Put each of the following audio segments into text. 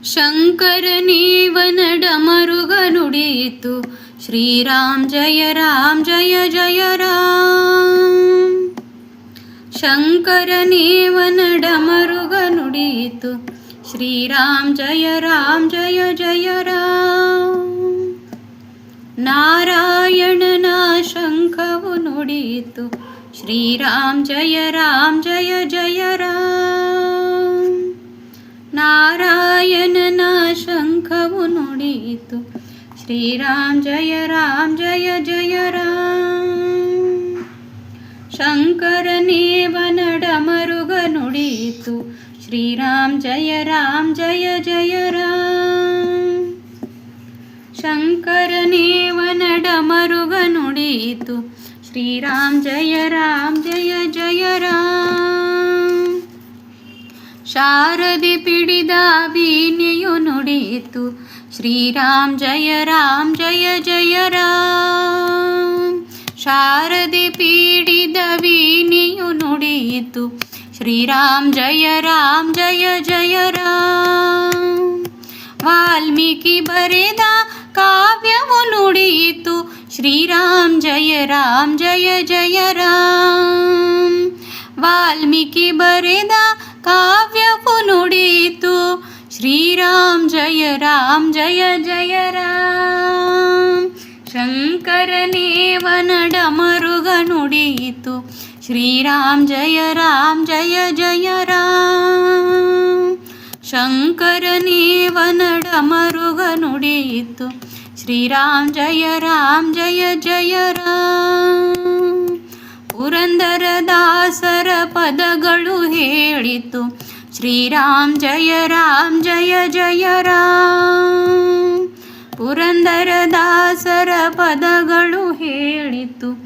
ಶಂಕರನೇವನ ಡಮರುಗ ನುಡಿಯಿತು, ಶ್ರೀರಾಮ್ ಜಯ ರಾಮ್ ಜಯ ಜಯ ರಾಮ್. ಶಂಕರನೇವನ ಡಮರುಗ ನುಡಿಯಿತು, ಶ್ರೀರಾಮ್ ಜಯ ರಾಮ್ ಜಯ ಜಯ ರಾಮ್. ನಾರಾಯಣನ ಶಂಖವು ನುಡಿಯಿತು, ಶ್ರೀರಾಮ್ ಜಯ ರಾಮ್ ಜಯ ಜಯ ರಾಮ್. ನಾರಾಯಣನ ಶಂಖವು ನುಡಿಯಿತು, ಶ್ರೀರಾಮ್ ಜಯ ರಾಮ್ ಜಯ ಜಯ ರಾಮ್. ಶಂಕರನೇವನ ಡಮರುಗ ನುಡಿಯಿತು, ಶ್ರೀರಾಮ್ ಜಯ ರಾಮ್ ಜಯ ಜಯ ರಾಮ್. ಶಂಕರನೇವನ ಡಮರುಗ ನುಡಿಯಿತು, ಶ್ರೀರಾಮ್ ಜಯ ರಾಮ್ ಜಯ ಜಯ ರಾಮ್. ಶಾರದೆ ಪಿಡಿದ ವೀಣೆಯು ನುಡಿಯಿತು, ಶ್ರೀರಾಮ್ ಜಯ ರಾಮ್ ಜಯ ಜಯ ರಾಮ್. ಶಾರದೆ ಪೀಡಿದ ವೀಣೆಯು ನುಡಿಯಿತು, ಶ್ರೀರಾಮ್ ಜಯ ರಾಮ್ ಜಯ ಜಯ ರಾಮ್. ವಾಲ್ಮೀಕಿ ಬರೆದ ಕಾವ್ಯವು ನುಡಿಯಿತು, ಶ್ರೀರಾಮ್ ಜಯ ರಾಮ್ ಜಯ ಜಯ ರಾಮ್. ವಾಲ್ಮೀಕಿ ಬರೆದ ಕಾವ್ಯವು ನುಡಿಯಿತು, ಶ್ರೀರಾಮ್ ಜಯ ರಾಮ್ ಜಯ ಜಯ ರಾಮ್. ಶಂಕರನೇವನ ಡಮರುಗ ನುಡಿಯಿತು, ಶ್ರೀರಾಮ್ ಜಯ ರಾಮ್ ಜಯ ಜಯ ರಾಮ್. ಶಂಕರನೇವನ ಡಮರುಗ ನುಡಿಯಿತು, ಶ್ರೀರಾಮ್ ಜಯ ರಾಮ್ ಜಯ ಜಯ ರಾಮ್. ಪುರಂದರದಾಸರ ಪದಗಳು ಹೇಳಿತು, ಶ್ರೀರಾಮ್ ಜಯ ರಾಮ್ ಜಯ ಜಯ ರಾಮ್. ಪುರಂದರದಾಸರ ಪದಗಳು ಹೇಳಿತು,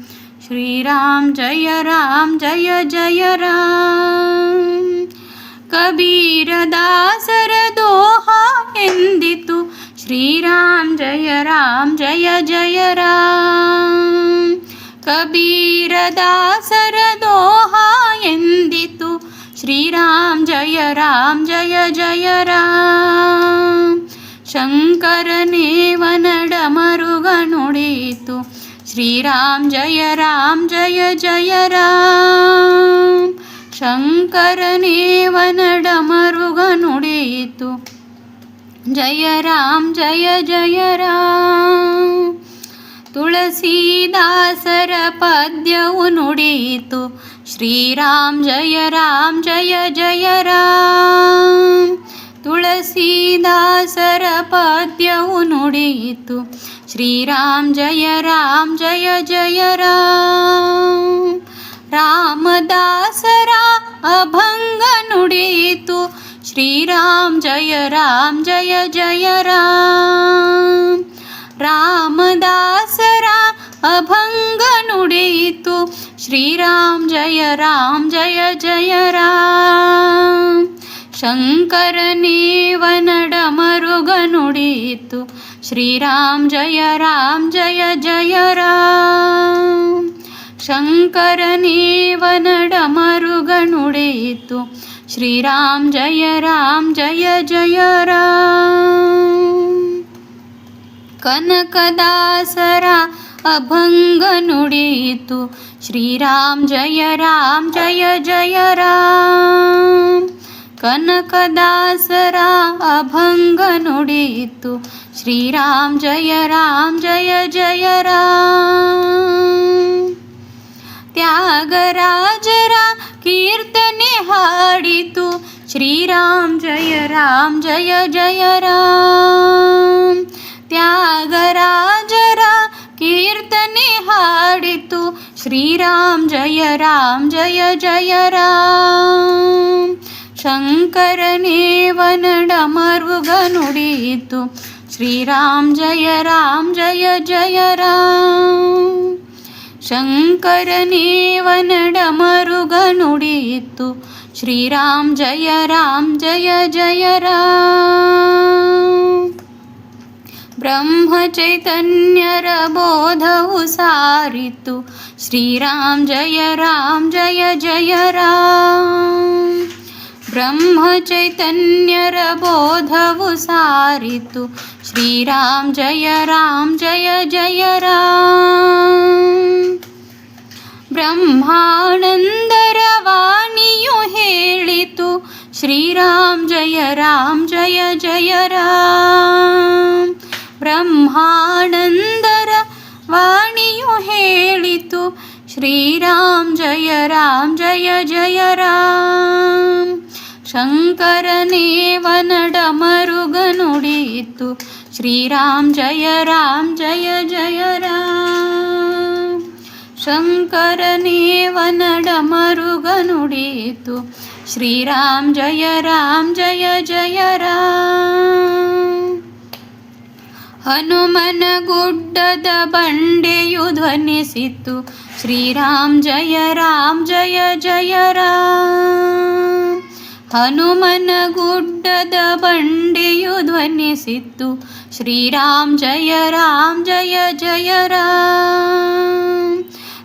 ಶ್ರೀರಾಮ್ ಜಯ ರಾಮ್ ಜಯ ಜಯ ರಾಮ್. ಕಬೀರದಾಸರ ದೋಹ ಎಂದಿತು, ಶ್ರೀರಾಮ್ ಜಯ ರಾಮ್ ಜಯ ಜಯ ರಾಮ್. ಕಬೀರದಾಸರ ದೋಹ ಎಂದಿತು, ಶ್ರೀರಾಮ್ ಜಯ ರಾಮ್ ಜಯ ಜಯ ರಾಮ್. ಶಂಕರನೇವನ ಡಮರುಗ ನುಡಿಯಿತು, ಶ್ರೀರಾಮ್ ಜಯ ರಾಮ್ ಜಯ ಜಯ ರಾಮ್. ಶಂಕರನೇವನ ಡಮರುಗ ನುಡಿಯಿತು, ಜಯ ರಾಮ್ ಜಯ ಜಯ ರಾಮ್. ತುಳಸೀದಾಸರ ಪದ್ಯವು ನುಡಿಯಿತು, ಶ್ರೀರಾಮ್ ಜಯ ರಾಮ್ ಜಯ ಜಯ ರಾಮ್. ತುಳಸೀದಾಸರ ಪದ್ಯವು ನುಡಿಯಿತು, ಶ್ರೀರಾಮ್ ಜಯ ರಾಮ್ ಜಯ ಜಯ ರಾಮ್. ರಾಮದಾಸರ ಅಭಂಗ ನುಡಿಯಿತು, ಶ್ರೀರಾಮ್ ಜಯ ರಾಮ್ ಜಯ ಜಯ ರಾಮ್. ರಾಮದಾಸರ ಅಭಂಗ ನುಡಿಯಿತು, ಶ್ರೀರಾಮ್ ಜಯ ರಾಮ್ ಜಯ ಜಯ ರಾಮ್. ಶಂಕರನೇವನ ಡಮರುಗ ನುಡಿಯಿತು, ಶ್ರೀರಾಮ್ ಜಯ ರಾಮ್ ಜಯ ಜಯ ರಾಮ್. ಶಂಕರನೇವನ ಡಮರುಗ ನುಡಿಯಿತು, ಶ್ರೀರಾಮ್ ಜಯ ರಾಮ್ ಜಯ ಜಯ ರಾಮ್. ಕನಕದಾಸರ ಅಭಂಗ ನುಡಿಯಿತು, ಶ್ರೀರಾಮ್ ಜಯ ರಾಮ್ ಜಯ ಜಯ ರಾಮ್. ಕನಕದಾಸರ ಅಭಂಗ ನುಡಿಯಿತು, ಶ್ರೀರಾಮ್ ಜಯ ರಾಮ್ ಜಯ ಜಯ ರಾಮ್. ತ್ಯಾಗರಾಜರ ಕೀರ್ತನೆ ಹಾಡಿತು, ಶ್ರೀರಾಮ್ ಜಯ ರಾಮ್ ಜಯ ಜಯ ರಾಮ್. ತ್ಯಾಗರಾಜರ ಕೀರ್ತನೆ ಹಾಡಿತು, ಶ್ರೀರಾಮ್ ಜಯ ರಾಮ್ ಜಯ ಜಯ ರಾಮ್. ಶಂಕರನೇವನ ಡಮರುಗ ನುಡಿಯಿತು, ಶ್ರೀರಾಮ್ ಜಯ ರಾಮ್ ಜಯ ಜಯ ರಾಮ್. ಶಂಕರನೇವನ ಡಮರುಗ ನುಡಿಯಿತು, ಶ್ರೀರಾಮ್ ಜಯ ರಾಮ್ ಜಯ ಜಯ ರಾಮ್. ಬ್ರಹ್ಮ ಚೈತನ್ಯರ ಬೋಧವು ಸಾರಿತು, ಶ್ರೀರಾಮ್ ಜಯ ರಾಮ್ ಜಯ ಜಯ ರಾಮ್. ಬ್ರಹ್ಮಚೈತನ್ಯರ ಬೋಧವು ಸಾರಿತು ಶ್ರೀರಾಮ್ ಜಯ ರಾಮ್ ಜಯ ಜಯ ರಾಮ್. ಬ್ರಹ್ಮಾನಂದರ ವಾಣಿಯು ಹೇಳಿತು ಶ್ರೀರಾಮ್ ಜಯ ರಾಮ್ ಜಯ ಜಯ ರಾಮ್. ಬ್ರಹ್ಮಾನಂದರ ವಾಣಿಯು ಹೇಳಿತು ಶ್ರೀರಾಮ್ ಜಯ ರಾಮ್ ಜಯ ಜಯ ರಾಮ್. ಶಂಕರನೇವನ ಡಮರುಗ ನುಡಿಯಿತು ಶ್ರೀರಾಮ್ ಜಯ ರಾಮ್ ಜಯ ಜಯ ರಾಮ್. ಶಂಕರನೇವನ ಡಮರುಗ ನುಡಿಯಿತು ಶ್ರೀರಾಮ್ ಜಯ ರಾಮ್ ಜಯ ಜಯ ರಾಮ್. ಹನುಮನ ಗುಡ್ಡದ ಬಂಡೆಯು ಧ್ವನಿಸಿತು ಶ್ರೀರಾಮ್ ಜಯ ರಾಮ್ ಜಯ ಜಯ ರಾಮ್. ಹನುಮನ ಗುಡ್ಡದ ಬಂಡೆಯು ಧ್ವನಿಸಿತು ಶ್ರೀರಾಮ್ ಜಯ ರಾಮ್ ಜಯ ಜಯ ರಾಮ್.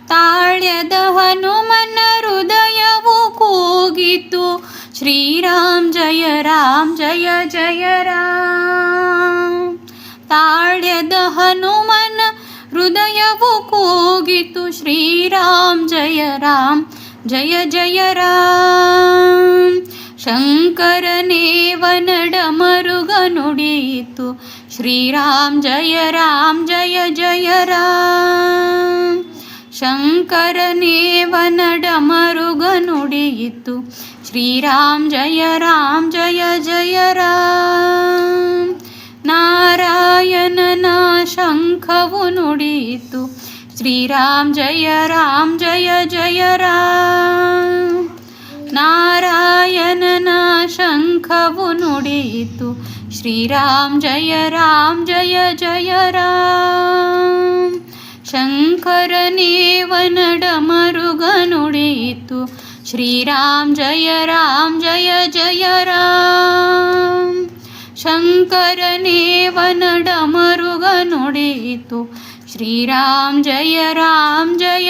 ತಾಳ್ಯದ ಹನುಮನ ಹೃದಯವು ಕೂಗಿತು ಶ್ರೀರಾಮ್ ಜಯ ರಾಮ್ ಜಯ ಜಯ ರಾಮ್. ತಾಳ್ಯದ ಹನುಮನ ಹೃದಯವು ಕೂಗಿತು ಶ್ರೀರಾಮ್ ಜಯ ರಾಮ್ ಜಯ ಜಯ ರಾಮ್. ಶಂಕರನೇವನ ಡಮರುಗ ನುಡಿಯಿತು ಶ್ರೀರಾಮ್ ಜಯ ರಾಮ್ ಜಯ ಜಯ ರಾಮ್. ಶಂಕರನೇವನ ಡಮರುಗ ನುಡಿಯಿತು ಶ್ರೀರಾಮ್ ಜಯ ರಾಮ್ ಜಯ ಜಯ ರಾಮ್. ನಾರಾಯಣನ ಶಂಖವು ನುಡಿಯಿತು ಶ್ರೀರಾಮ್ ಜಯ ರಾಮ್ ಜಯ ಜಯ ರಾಮ್. ನಾರಾಯಣನ ಶಂಖವು ನುಡಿಯಿತು ಶ್ರೀರಾಮ್ ಜಯ ರಾಮ್ ಜಯ ಜಯ ರಾಮ್. ಶಂಕರನೇವನ ಡಮರುಗ ನುಡಿಯಿತು ಶ್ರೀರಾಮ್ ಜಯ ರಾಮ್ ಜಯ ಜಯ ರಾಮ್. ಶಂಕರನೇವನ ಡಮರುಗ ನುಡಿಯಿತು ಶ್ರೀರಾಮ್ ಜಯ ರಾಮ್ ಜಯ